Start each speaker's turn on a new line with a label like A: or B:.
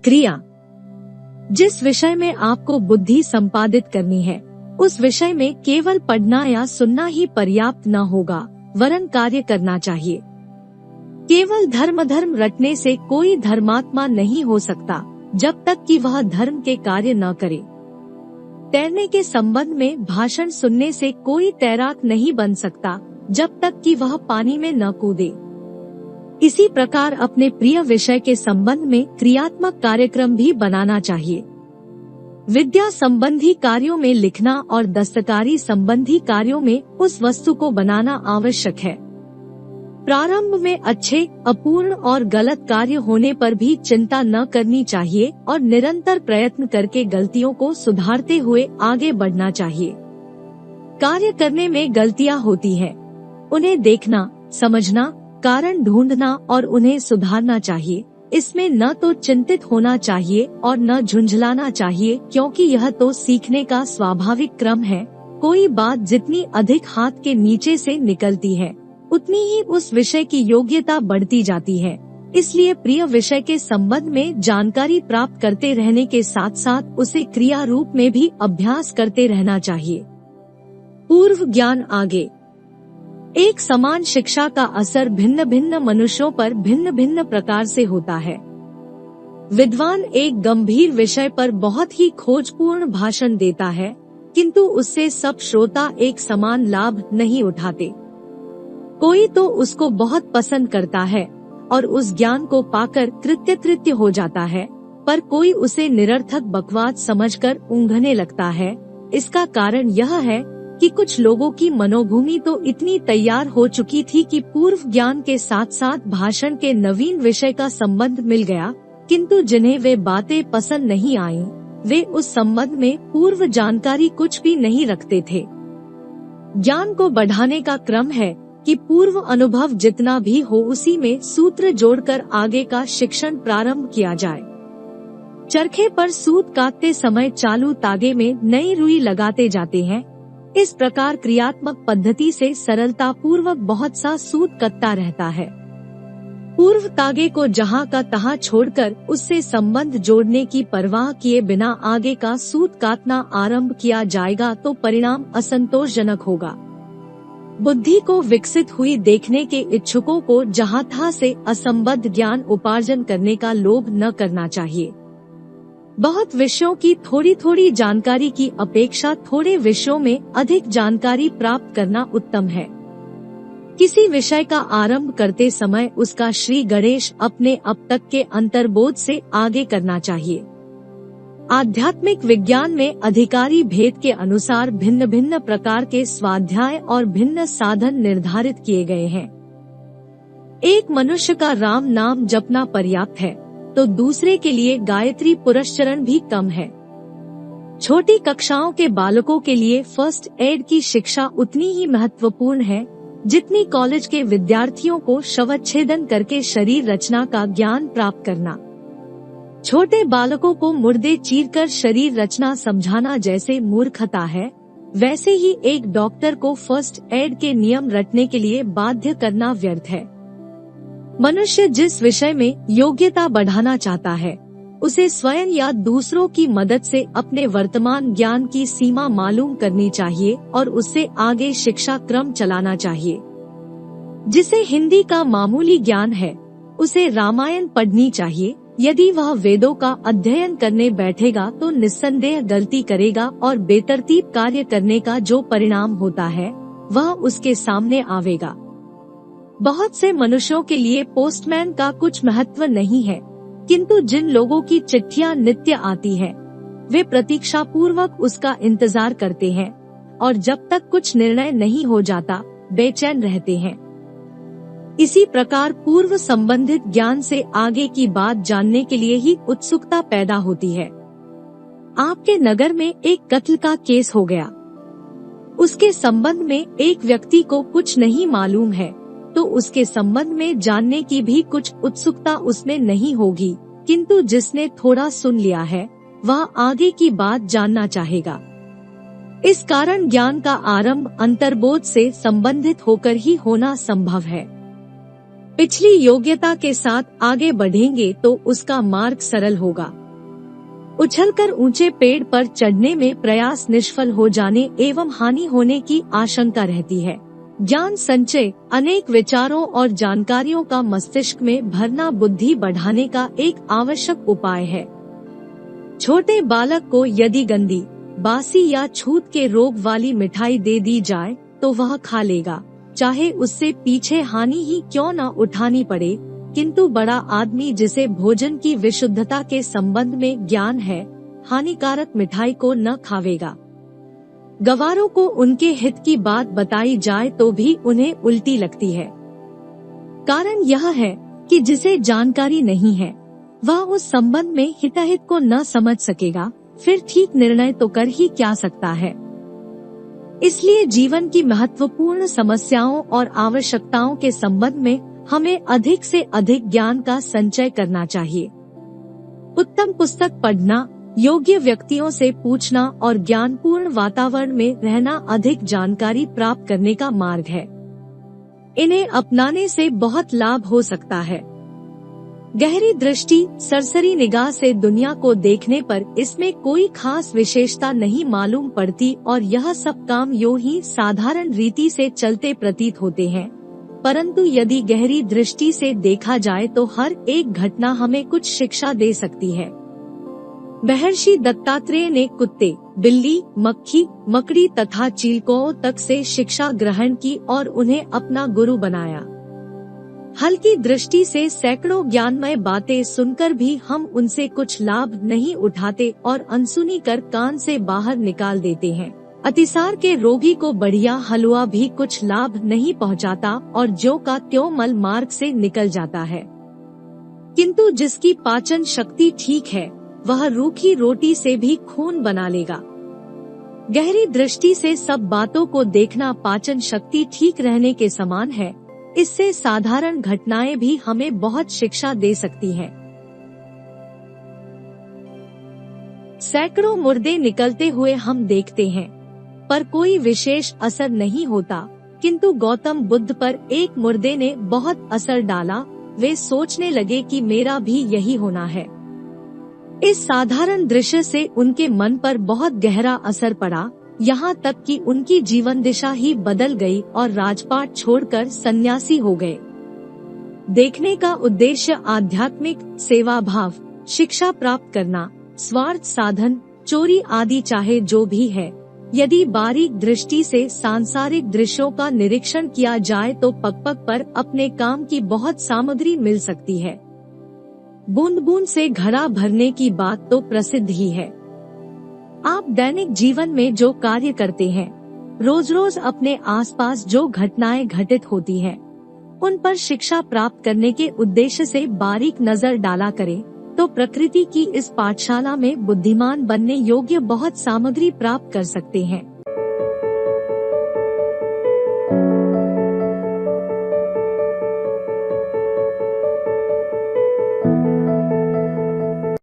A: क्रिया। जिस विषय में आपको बुद्धि संपादित करनी है, उस विषय में केवल पढ़ना या सुनना ही पर्याप्त न होगा, वरन कार्य करना चाहिए। केवल धर्म रटने से कोई धर्मात्मा नहीं हो सकता, जब तक कि वह धर्म के कार्य न करे। तैरने के संबंध में भाषण सुनने से कोई तैराक नहीं बन सकता, जब तक कि वह पानी में न कूदे। इसी प्रकार अपने प्रिय विषय के संबंध में क्रियात्मक कार्यक्रम भी बनाना चाहिए। विद्या संबंधी कार्यों में लिखना और दस्तकारी संबंधी कार्यों में उस वस्तु को बनाना आवश्यक है। प्रारंभ में अच्छे, अपूर्ण और गलत कार्य होने पर भी चिंता न करनी चाहिए और निरंतर प्रयत्न करके गलतियों को सुधारते हुए आगे बढ़ना चाहिए। कार्य करने में गलतियां होती हैं, उन्हें देखना, समझना, कारण ढूंढना और उन्हें सुधारना चाहिए। इसमें न तो चिंतित होना चाहिए और न झुंझलाना चाहिए, क्योंकि यह तो सीखने का स्वाभाविक क्रम है। कोई बात जितनी अधिक हाथ के नीचे से निकलती है, उतनी ही उस विषय की योग्यता बढ़ती जाती है। इसलिए प्रिय विषय के संबंध में जानकारी प्राप्त करते रहने के साथ साथ उसे क्रिया रूप में भी अभ्यास करते रहना चाहिए। पूर्व ज्ञान आगे। एक समान शिक्षा का असर भिन्न भिन्न मनुष्यों पर भिन्न भिन्न प्रकार से होता है। विद्वान एक गंभीर विषय पर बहुत ही खोजपूर्ण भाषण देता है, किंतु उससे सब श्रोता एक समान लाभ नहीं उठाते। कोई तो उसको बहुत पसंद करता है और उस ज्ञान को पाकर कृत्य हो जाता है, पर कोई उसे निरर्थक बकवास समझकर ऊँघने लगता है। इसका कारण यह है कि कुछ लोगों की मनोभूमि तो इतनी तैयार हो चुकी थी कि पूर्व ज्ञान के साथ साथ भाषण के नवीन विषय का संबंध मिल गया, किंतु जिन्हें वे बातें पसंद नहीं आईं, वे उस संबंध में पूर्व जानकारी कुछ भी नहीं रखते थे। ज्ञान को बढ़ाने का क्रम है कि पूर्व अनुभव जितना भी हो उसी में सूत्र जोड़कर आगे का शिक्षण प्रारंभ किया जाए। चरखे पर सूत काटते समय चालू तागे में नई रुई लगाते जाते हैं। इस प्रकार क्रियात्मक पद्धति से सरलता पूर्वक बहुत सा सूत कटता रहता है। पूर्व तागे को जहाँ का तहाँ छोड़कर उससे संबंध जोड़ने की परवाह किए बिना आगे का सूत काटना आरंभ किया जाएगा तो परिणाम असंतोषजनक होगा। बुद्धि को विकसित हुई देखने के इच्छुकों को जहाँ तहाँ से असंबद्ध ज्ञान उपार्जन करने का लोभ न करना चाहिए। बहुत विषयों की थोड़ी थोड़ी जानकारी की अपेक्षा थोड़े विषयों में अधिक जानकारी प्राप्त करना उत्तम है। किसी विषय का आरंभ करते समय उसका श्री गणेश अपने अब तक के अंतर्बोध से आगे करना चाहिए। आध्यात्मिक विज्ञान में अधिकारी भेद के अनुसार भिन्न भिन्न प्रकार के स्वाध्याय और भिन्न साधन निर्धारित किए गए हैं। एक मनुष्य का राम नाम जपना पर्याप्त है, तो दूसरे के लिए गायत्री पुरस्चरण भी कम है। छोटी कक्षाओं के बालकों के लिए फर्स्ट एड की शिक्षा उतनी ही महत्वपूर्ण है जितनी कॉलेज के विद्यार्थियों को शवच्छेदन करके शरीर रचना का ज्ञान प्राप्त करना। छोटे बालकों को मुर्दे चीरकर शरीर रचना समझाना जैसे मूर्खता है, वैसे ही एक डॉक्टर को फर्स्ट एड के नियम रटने के लिए बाध्य करना व्यर्थ है। मनुष्य जिस विषय में योग्यता बढ़ाना चाहता है, उसे स्वयं या दूसरों की मदद से अपने वर्तमान ज्ञान की सीमा मालूम करनी चाहिए और उससे आगे शिक्षा क्रम चलाना चाहिए। जिसे हिंदी का मामूली ज्ञान है, उसे रामायण पढ़नी चाहिए। यदि वह वेदों का अध्ययन करने बैठेगा तो निस्संदेह गलती करेगा और बेतरतीब कार्य करने का जो परिणाम होता है वह उसके सामने आवेगा। बहुत से मनुष्यों के लिए पोस्टमैन का कुछ महत्व नहीं है, किंतु जिन लोगों की चिट्ठियां नित्य आती है, वे प्रतीक्षा पूर्वक उसका इंतजार करते हैं और जब तक कुछ निर्णय नहीं हो जाता बेचैन रहते हैं। इसी प्रकार पूर्व संबंधित ज्ञान से आगे की बात जानने के लिए ही उत्सुकता पैदा होती है। आपके नगर में एक कत्ल का केस हो गया। उसके संबंध में एक व्यक्ति को कुछ नहीं मालूम है, तो उसके संबंध में जानने की भी कुछ उत्सुकता उसमें नहीं होगी, किंतु जिसने थोड़ा सुन लिया है वह आगे की बात जानना चाहेगा। इस कारण ज्ञान का आरंभ अंतर्बोध से संबंधित होकर ही होना संभव है। पिछली योग्यता के साथ आगे बढ़ेंगे तो उसका मार्ग सरल होगा। उछलकर ऊंचे पेड़ पर चढ़ने में प्रयास निष्फल हो जाने एवं हानि होने की आशंका रहती है। ज्ञान संचय, अनेक विचारों और जानकारियों का मस्तिष्क में भरना बुद्धि बढ़ाने का एक आवश्यक उपाय है। छोटे बालक को यदि गंदी, बासी या छूत के रोग वाली मिठाई दे दी जाए तो वह खा लेगा, चाहे उससे पीछे हानि ही क्यों न उठानी पड़े, किंतु बड़ा आदमी जिसे भोजन की विशुद्धता के संबंध में ज्ञान है, हानिकारक मिठाई को न खावेगा। गवारों को उनके हित की बात बताई जाए तो भी उन्हें उल्टी लगती है। कारण यह है कि जिसे जानकारी नहीं है वह उस संबंध में हिताहित को न समझ सकेगा, फिर ठीक निर्णय तो कर ही क्या सकता है। इसलिए जीवन की महत्वपूर्ण समस्याओं और आवश्यकताओं के संबंध में हमें अधिक से अधिक ज्ञान का संचय करना चाहिए। उत्तम पुस्तक पढ़ना, योग्य व्यक्तियों से पूछना और ज्ञानपूर्ण वातावरण में रहना अधिक जानकारी प्राप्त करने का मार्ग है। इन्हें अपनाने से बहुत लाभ हो सकता है। गहरी दृष्टि, सरसरी निगाह से दुनिया को देखने पर इसमें कोई खास विशेषता नहीं मालूम पड़ती और यह सब काम यूं ही साधारण रीति से चलते प्रतीत होते हैं। परंतु यदि गहरी दृष्टि से देखा जाए तो हर एक घटना हमें कुछ शिक्षा दे सकती है। महर्षि दत्तात्रेय ने कुत्ते, बिल्ली, मक्खी, मकड़ी तथा चीलकों तक से शिक्षा ग्रहण की और उन्हें अपना गुरु बनाया। हल्की दृष्टि से सैकड़ों ज्ञानमय बातें सुनकर भी हम उनसे कुछ लाभ नहीं उठाते और अनसुनी कर कान से बाहर निकाल देते हैं। अतिसार के रोगी को बढ़िया हलवा भी कुछ लाभ नहीं पहुंचाता और ज्यों का त्यों मल मार्ग से निकल जाता है। किंतु जिसकी पाचन शक्ति ठीक है वह रूखी रोटी से भी खून बना लेगा। गहरी दृष्टि से सब बातों को देखना पाचन शक्ति ठीक रहने के समान है। इससे साधारण घटनाएं भी हमें बहुत शिक्षा दे सकती हैं। सैकड़ों मुर्दे निकलते हुए हम देखते हैं, पर कोई विशेष असर नहीं होता, किंतु गौतम बुद्ध पर एक मुर्दे ने बहुत असर डाला। वे सोचने लगे कि मेरा भी यही होना है। इस साधारण दृश्य से उनके मन पर बहुत गहरा असर पड़ा, यहाँ तक कि उनकी जीवन दिशा ही बदल गई और राजपाट छोड़कर सन्यासी हो गए। देखने का उद्देश्य आध्यात्मिक सेवा भाव, शिक्षा प्राप्त करना, स्वार्थ साधन, चोरी आदि चाहे जो भी है, यदि बारीक दृष्टि से सांसारिक दृश्यों का निरीक्षण किया जाए तो पग-पग पर अपने काम की बहुत सामग्री मिल सकती है। बूंद बूंद से घड़ा भरने की बात तो प्रसिद्ध ही है। आप दैनिक जीवन में जो कार्य करते हैं, रोज रोज अपने आसपास जो घटनाएं घटित होती हैं, उन पर शिक्षा प्राप्त करने के उद्देश्य से बारीक नजर डाला करें तो प्रकृति की इस पाठशाला में बुद्धिमान बनने योग्य बहुत सामग्री प्राप्त कर सकते हैं।